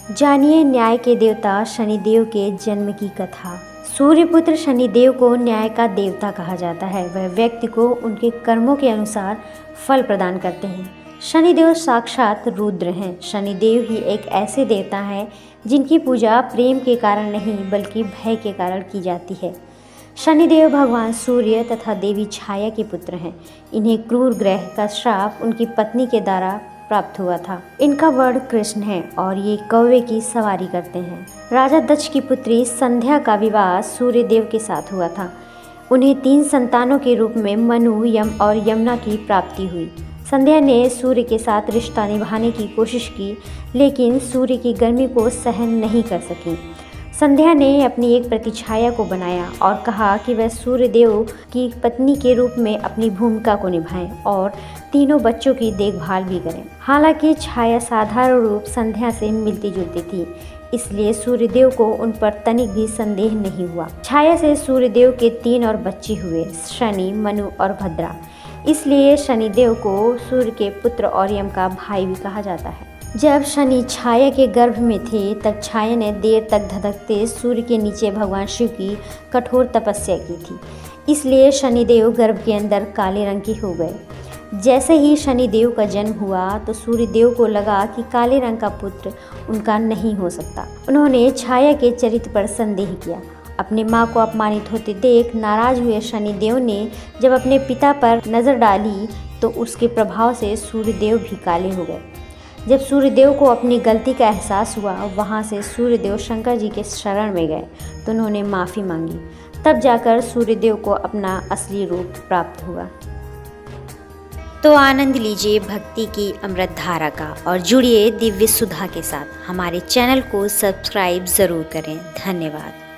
जानिए न्याय के देवता शनिदेव के जन्म की कथा। सूर्यपुत्र शनिदेव को न्याय का देवता कहा जाता है। वह व्यक्ति को उनके कर्मों के अनुसार फल प्रदान करते हैं। शनिदेव साक्षात रुद्र हैं। शनिदेव ही एक ऐसे देवता हैं जिनकी पूजा प्रेम के कारण नहीं बल्कि भय के कारण की जाती है। शनिदेव भगवान सूर्य तथा देवी छाया के पुत्र हैं। इन्हें क्रूर ग्रह का श्राप उनकी पत्नी के द्वारा प्राप्त हुआ था। इनका वर्ण कृष्ण है और ये कौवे की सवारी करते हैं। राजा दक्ष की पुत्री संध्या का विवाह सूर्यदेव के साथ हुआ था। उन्हें 3 संतानों के रूप में मनु, यम और यमुना की प्राप्ति हुई। संध्या ने सूर्य के साथ रिश्ता निभाने की कोशिश की, लेकिन सूर्य की गर्मी को सहन नहीं कर सकी। संध्या ने अपनी एक प्रतिछाया को बनाया और कहा कि वह सूर्यदेव की पत्नी के रूप में अपनी भूमिका को निभाएं और तीनों बच्चों की देखभाल भी करें। हालांकि छाया साधारण रूप संध्या से मिलती जुलती थी, इसलिए सूर्यदेव को उन पर तनिक भी संदेह नहीं हुआ। छाया से सूर्यदेव के 3 और बच्चे हुए, शनि, मनु और भद्रा। इसलिए शनिदेव को सूर्य के पुत्र और यम का भाई भी कहा जाता है। जब शनि छाया के गर्भ में थे तब छाया ने देर तक धधकते सूर्य के नीचे भगवान शिव की कठोर तपस्या की थी। इसलिए शनिदेव गर्भ के अंदर काले रंग के हो गए। जैसे ही शनिदेव का जन्म हुआ तो सूर्यदेव को लगा कि काले रंग का पुत्र उनका नहीं हो सकता। उन्होंने छाया के चरित्र पर संदेह किया। अपनी माँ को अपमानित होते देख नाराज हुए शनिदेव ने जब अपने पिता पर नज़र डाली तो उसके प्रभाव से सूर्यदेव भी काले हो गए। जब सूर्यदेव को अपनी गलती का एहसास हुआ, वहाँ से सूर्यदेव शंकर जी के शरण में गए तो उन्होंने माफ़ी मांगी। तब जाकर सूर्यदेव को अपना असली रूप प्राप्त हुआ। तो आनंद लीजिए भक्ति की अमृत धारा का और जुड़िए दिव्य सुधा के साथ। हमारे चैनल को सब्सक्राइब ज़रूर करें। धन्यवाद।